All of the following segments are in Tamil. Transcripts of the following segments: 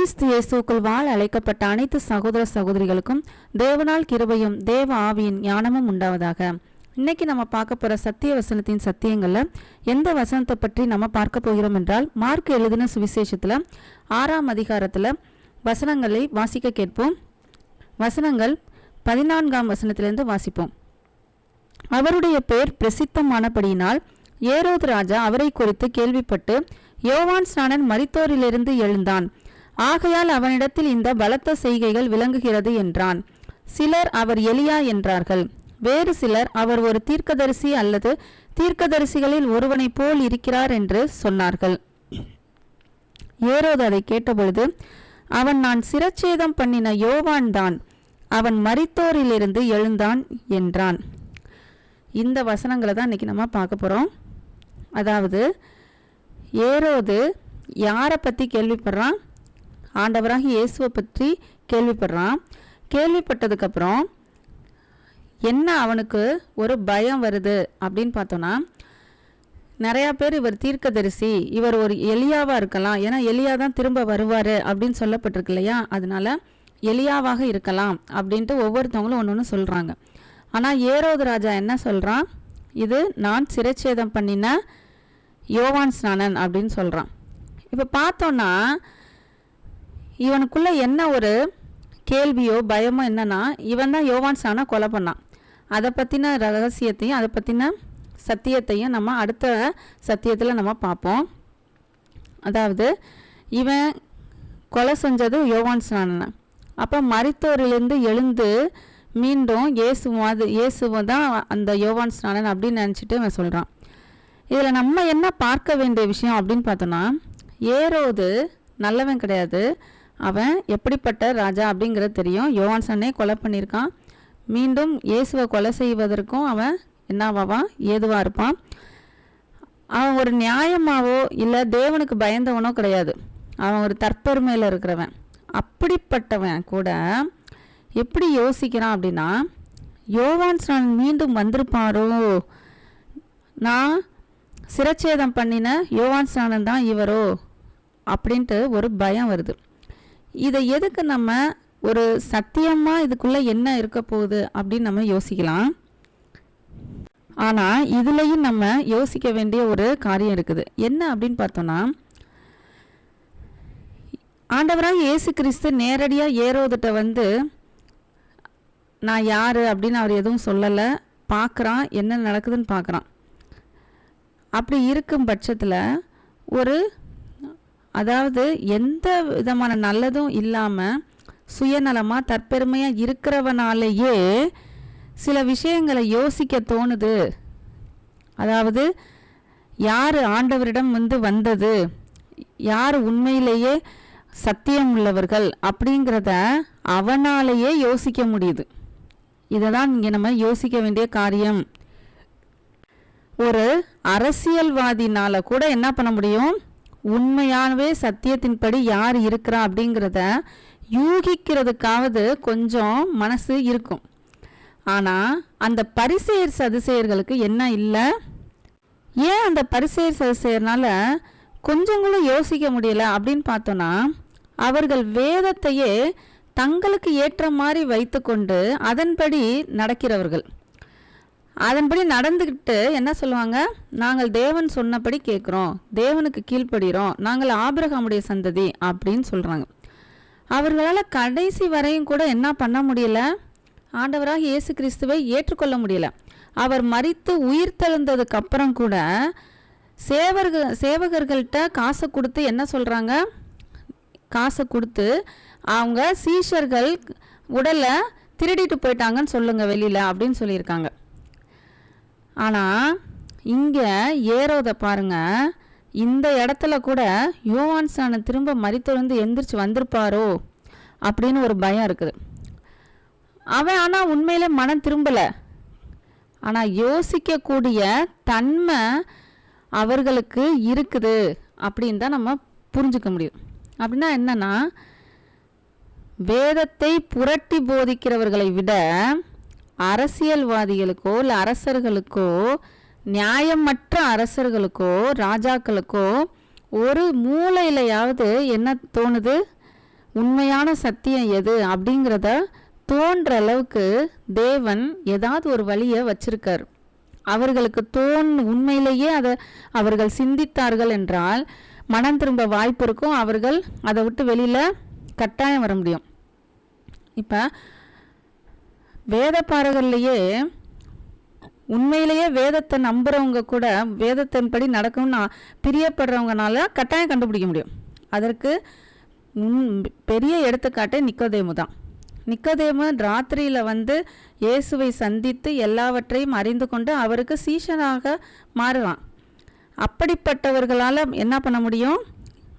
கிறிஸ்து இயேசுக்குள் வாழ அழைக்கப்பட்ட அனைத்து சகோதர சகோதரிகளுக்கும் தேவனால் கிருபையும் தேவ ஆவியின் ஞானமும் உண்டாவதாக. இன்னைக்கு நம்ம பார்க்க போற சத்திய வசனத்தின் சத்தியங்கள்ல எந்த வசனத்தை பற்றி நம்ம பார்க்க போகிறோம் என்றால், மார்க் எழுதின சுவிசேஷத்துல 6ஆம் அதிகாரத்துல வசனங்களை வாசிக்க கேட்போம். வசனங்கள் 14ஆம் வசனத்திலிருந்து வாசிப்போம். அவருடைய பேர் பிரசித்தமானபடியினால் ஏரோது ராஜா அவரை குறித்து கேள்விப்பட்டு, யோவான் ஸ்நானன் மரித்தோரிலிருந்து எழுந்தான், ஆகையால் அவனிடத்தில் இந்த பலத்த செய்கைகள் விளங்குகிறது என்றான். சிலர் அவர் எலியா என்றார்கள். வேறு சிலர் அவர் ஒரு தீர்க்கதரிசி அல்லது தீர்க்கதரிசிகளில் ஒருவனைப் போல் இருக்கிறார் என்று சொன்னார்கள். ஏரோது அதை கேட்டபொழுது, அவன் நான் சிரச்சேதம் பண்ணின யோவான் தான், அவன் மரித்தோரிலிருந்து எழுந்தான் என்றான். இந்த வசனங்களை தான் இன்னைக்கு நம்ம பார்க்க போகிறோம். அதாவது ஏரோது யாரை பற்றி கேள்விப்படுறான்? ஆண்டவராக இயேசுவை பற்றி கேள்விப்படுறான். கேள்விப்பட்டதுக்கப்புறம் என்ன அவனுக்கு ஒரு பயம் வருது அப்படின்னு பார்த்தோன்னா, நிறையா பேர் இவர் தீர்க்கதரிசி, இவர் ஒரு எலியாவாக இருக்கலாம், ஏன்னா எலியா தான் திரும்ப வருவார் அப்படின்னு சொல்லப்பட்டிருக்கு இல்லையா, அதனால எலியாவாக இருக்கலாம் அப்படின்ட்டு ஒவ்வொருத்தவங்களும் ஒன்று ஒன்று சொல்கிறாங்க. ஆனால் ஏரோது ராஜா என்ன சொல்கிறான்? இது நான் சிரச்சேதம் பண்ணின யோவான் ஸ்நானன் அப்படின்னு சொல்கிறான். இப்போ பார்த்தோன்னா இவனுக்குள்ளே என்ன ஒரு கேள்வியோ பயமோ என்னன்னா, இவன் தான் யோவான் ஸ்நானனை கொலை பண்ணான். அதை பற்றின ரகசியத்தையும் அதை பற்றின சத்தியத்தையும் நம்ம அடுத்த சத்தியத்தில் நம்ம பார்ப்போம். அதாவது இவன் கொலை செஞ்சது யோவான் ஸ்நானனை. அப்போ மரித்தோரிலிருந்து எழுந்து மீண்டும் இயேசுவை தான் அந்த யோவான் ஸ்நானன் அப்படின்னு நினச்சிட்டு அவன் சொல்கிறான். இதில் நம்ம என்ன பார்க்க வேண்டிய விஷயம் அப்படின்னு பார்த்தோன்னா, ஏரோது நல்லவன் கிடையாது. அவன் எப்படிப்பட்ட ராஜா அப்படிங்கிறது தெரியும். யோவான் ஸ்நானனை கொலை பண்ணியிருக்கான். மீண்டும் இயேசுவை கொலை செய்வதற்கும் அவன் என்னவாவான், ஏதுவாக இருப்பான். அவன் ஒரு நியாயமாவோ இல்லை தேவனுக்கு பயந்தவனோ கிடையாது. அவன் ஒரு தற்பெருமையில் இருக்கிறவன். அப்படிப்பட்டவன் கூட எப்படி யோசிக்கிறான் அப்படின்னா, யோவான் ஸ்நானன் மீண்டும் வந்திருப்பாரோ, நான் சிரச்சேதம் பண்ணின யோவான் ஸ்நானன் தான் இவரோ அப்படின்ட்டு ஒரு பயம் வருது. இதை எதுக்கு நம்ம ஒரு சத்தியமாக இதுக்குள்ளே என்ன இருக்க போகுது அப்படின்னு நம்ம யோசிக்கலாம். ஆனால் இதுலேயும் நம்ம யோசிக்க வேண்டிய ஒரு காரியம் இருக்குது. என்ன அப்படின்னு பார்த்தோன்னா, ஆண்டவராக இயேசு கிறிஸ்து நேரடியாக ஏரோதுட்ட வந்து நான் யார் அப்படின்னு அவர் எதுவும் சொல்லலை. பார்க்குறான், என்ன நடக்குதுன்னு பார்க்குறான். அப்படி இருக்கும் பட்சத்தில் அதாவது எந்த விதமான நல்லதும் இல்லாமல் சுயநலமாக தற்பெருமையாக இருக்கிறவனாலேயே சில விஷயங்களை யோசிக்க தோணுது. அதாவது யார் ஆண்டவரிடம் வந்தது, யார் உண்மையிலேயே சத்தியம் உள்ளவர்கள் அப்படிங்கிறத அவனாலேயே யோசிக்க முடியுது. இதை தான் இங்கே நம்ம யோசிக்க வேண்டிய காரியம். ஒரு அரசியல்வாதினால கூட என்ன பண்ண முடியும், உண்மையானவே சத்தியத்தின்படி யார் இருக்கிறா அப்படிங்கிறத யூகிக்கிறதுக்காவது கொஞ்சம் மனசு இருக்கும். ஆனால் அந்த பரிசேயர் சதுசேயர்களுக்கு என்ன இல்லை? ஏன் அந்த பரிசேயர் சதுசேயர்னால கொஞ்சம் கூட யோசிக்க முடியல அப்படின்னு பார்த்தோன்னா, அவர்கள் வேதத்தையே தங்களுக்கு ஏற்ற மாதிரி வைத்து கொண்டு அதன்படி நடக்கிறவர்கள். அதன்படி நடந்துக்கிட்டு என்ன சொல்லுவாங்க, நாங்கள் தேவன் சொன்னபடி கேட்குறோம், தேவனுக்கு கீழ்ப்படுகிறோம், நாங்கள் ஆபிரகாமுடைய சந்ததி அப்படின்னு சொல்கிறாங்க. அவர்களால் கடைசி வரையும் கூட என்ன பண்ண முடியல, ஆண்டவராக இயேசு கிறிஸ்துவை ஏற்றுக்கொள்ள முடியல. அவர் மரித்து உயிர் தெழுந்ததுக்கு அப்புறம் கூட சேவகர்கள்ட்ட காசை கொடுத்து என்ன சொல்கிறாங்க, காசை கொடுத்து அவங்க சீஷர்கள் உடலை திருடிட்டு போயிட்டாங்கன்னு சொல்லுங்கள் வெளியில் அப்படின்னு சொல்லியிருக்காங்க. ஆனால் இங்கே ஏரோதை பாருங்க, இந்த இடத்துல கூட யோவான் ஸ்நானன் திரும்ப மரித்தொழுந்து எந்திரிச்சு வந்திருப்பாரோ அப்படின்னு ஒரு பயம் இருக்குது. அவன் ஆனால் உண்மையிலே மனம் திரும்பலை. ஆனால் யோசிக்கக்கூடிய தன்மை அவர்களுக்கு இருக்குது அப்படின்னு தான் நம்ம புரிஞ்சுக்க முடியும். அப்படின்னா என்னன்னா, வேதத்தை புரட்டி போதிக்கிறவர்களை விட அரசியல்வாதிகளுக்கோ இல்லை அரசர்களுக்கோ, நியாயமற்ற அரசர்களுக்கோ ராஜாக்களுக்கோ ஒரு மூலையிலையாவது என்ன தோணுது, உண்மையான சத்தியம் எது அப்படிங்கிறத தோன்ற அளவுக்கு தேவன் ஏதாவது ஒரு வழியை வச்சிருக்கார். அவர்களுக்கு உண்மையிலேயே அதை அவர்கள் சிந்தித்தார்கள் என்றால் மனம் திரும்ப வாய்ப்பு இருக்கும். அவர்கள் அதை விட்டு வெளியில் கட்டாயம் வர முடியும். இப்போ வேத பாரகர்லேயே உண்மையிலேயே வேதத்தை நம்புகிறவங்க கூட வேதத்தின்படி நடக்கும்னு பிரியப்படுறவங்கனால கட்டாயம் கண்டுபிடிக்க முடியும். அதற்கு பெரிய எடுத்துக்காட்டு நிக்கோதேமு தான். நிக்கோதேமு ராத்திரியில் இயேசுவை சந்தித்து எல்லாவற்றையும் அறிந்து கொண்டு அவருக்கு சீஷனாக மாறுறான். அப்படிப்பட்டவர்களால் என்ன பண்ண முடியும்?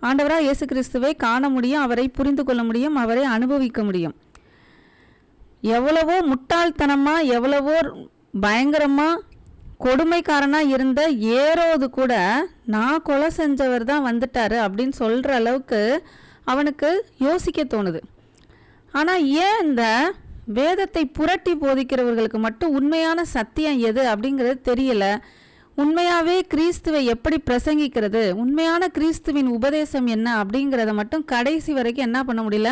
ஆண்டவராக இயேசு கிறிஸ்துவை காண முடியும், அவரை புரிந்து கொள்ள முடியும், அவரை அனுபவிக்க முடியும். எவ்வளவோ முட்டாள்தனமாக எவ்வளவோ பயங்கரமாக கொடுமைக்காரனாக இருந்த ஏரோது கூட நான் கொலை செஞ்சவர் தான் வந்துட்டாரு அப்படின்னு சொல்கிற அளவுக்கு அவனுக்கு யோசிக்க தோணுது. ஆனால் ஏன் இந்த வேதத்தை புரட்டி போதிக்கிறவர்களுக்கு மட்டும் உண்மையான சத்தியம் எது அப்படிங்கிறது தெரியல. உண்மையாகவே கிறிஸ்துவை எப்படி பிரசங்கிக்கிறது, உண்மையான கிறிஸ்துவின் உபதேசம் என்ன அப்படிங்கிறத மட்டும் கடைசி வரைக்கும் என்ன பண்ண முடியல,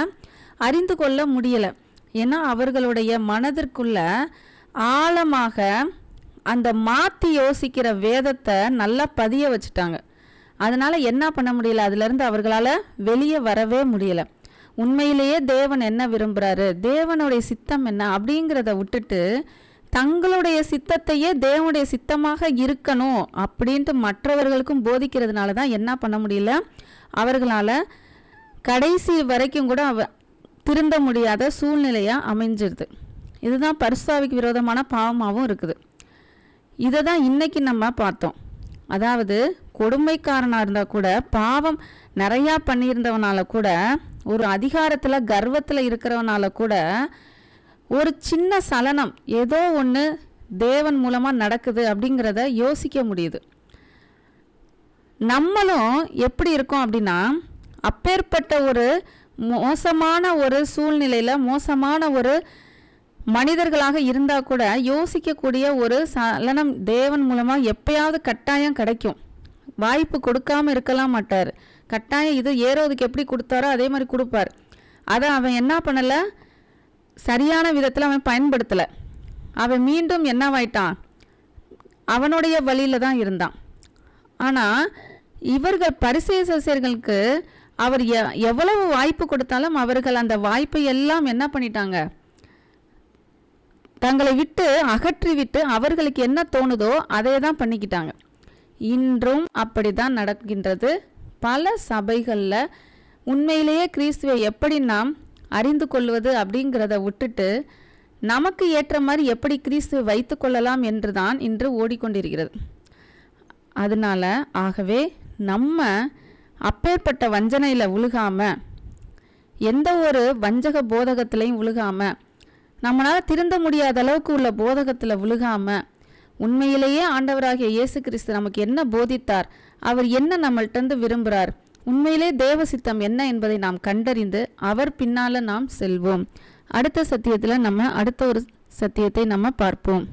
அறிந்து கொள்ள முடியலை. ஏன்னா அவர்களுடைய மனதிற்குள்ள ஆழமாக அந்த மாற்றி யோசிக்கிற வேதத்தை நல்லா பதிய வச்சுட்டாங்க. அதனால் என்ன பண்ண முடியல, அதிலிருந்து அவர்களால் வெளியே வரவே முடியலை. உண்மையிலேயே தேவன் என்ன விரும்புகிறாரு, தேவனுடைய சித்தம் என்ன அப்படிங்கிறத விட்டுட்டு தங்களுடைய சித்தத்தையே தேவனுடைய சித்தமாக இருக்கணும் அப்படின்ட்டு மற்றவர்களுக்கும் போதிக்கிறதுனால தான் என்ன பண்ண முடியல, அவர்களால் கடைசி வரைக்கும் கூட திருந்த முடியாத சூழ்நிலையாக அமைஞ்சிருது. இதுதான் பரிசுத்தாவிக்கு விரோதமான பாவமாகவும் இருக்குது. இதை தான் இன்றைக்கி நம்ம பார்த்தோம். அதாவது கொடுமைக்காரனாக இருந்தால் கூட, பாவம் நிறையா பண்ணியிருந்தவனால கூட, ஒரு அதிகாரத்தில் கர்வத்தில் இருக்கிறவனால கூட ஒரு சின்ன சலனம் ஏதோ ஒன்று தேவன் மூலமாக நடக்குது அப்படிங்கிறத யோசிக்க முடியுது. நம்மளும் எப்படி இருக்கோம் அப்படின்னா, அப்பேற்பட்ட ஒரு மோசமான ஒரு சூழ்நிலையில் மோசமான ஒரு மனிதர்களாக இருந்தால் கூட யோசிக்கக்கூடிய ஒரு சலனம் தேவன் மூலமாக எப்பயாவது கட்டாயம் கிடைக்கும். வாய்ப்பு கொடுக்காமல் இருக்கலாம் மாட்டார். கட்டாயம் இது ஏரோதுக்கு எப்படி கொடுத்தாரோ அதே மாதிரி கொடுப்பார். அதை அவன் என்ன பண்ணலை, சரியான விதத்தில் அவன் பயன்படுத்தலை. அவன் மீண்டும் என்னவாயிட்டான், அவனுடைய வழியில் தான் இருந்தான். ஆனால் இவர்கள் பரிசேயர்களுக்கு அவர் எவ்வளவு வாய்ப்பு கொடுத்தாலும் அவர்கள் அந்த வாய்ப்பை எல்லாம் என்ன பண்ணிட்டாங்க, தங்களை விட்டு அகற்றி விட்டு அவர்களுக்கு என்ன தோணுதோ அதை தான் பண்ணிக்கிட்டாங்க. இன்றும் அப்படி தான் நடக்கின்றது. பல சபைகளில் உண்மையிலேயே கிறிஸ்துவை எப்படி நாம் அறிந்து கொள்வது அப்படிங்கிறத விட்டுட்டு நமக்கு ஏற்ற மாதிரி எப்படி கிறிஸ்துவை வைத்து கொள்ளலாம் என்று தான் இன்று ஓடிக்கொண்டிருக்கிறது. அதனால் ஆகவே நம்ம அப்பேற்பட்ட வஞ்சனையில் விழுகாமல், எந்த ஒரு வஞ்சக போதகத்திலையும் விழுகாமல், நம்மளால் திருந்த முடியாத அளவுக்கு உள்ள போதகத்தில் விழுகாமல், உண்மையிலேயே ஆண்டவராகிய இயேசு கிறிஸ்து நமக்கு என்ன போதித்தார், அவர் என்ன நம்மள்கிட்ட விரும்புகிறார், உண்மையிலே தேவ சித்தம் என்ன என்பதை நாம் கண்டறிந்து அவர் பின்னால் நாம் செல்வோம். அடுத்த சத்தியத்தில் அடுத்த ஒரு சத்தியத்தை நம்ம பார்ப்போம்.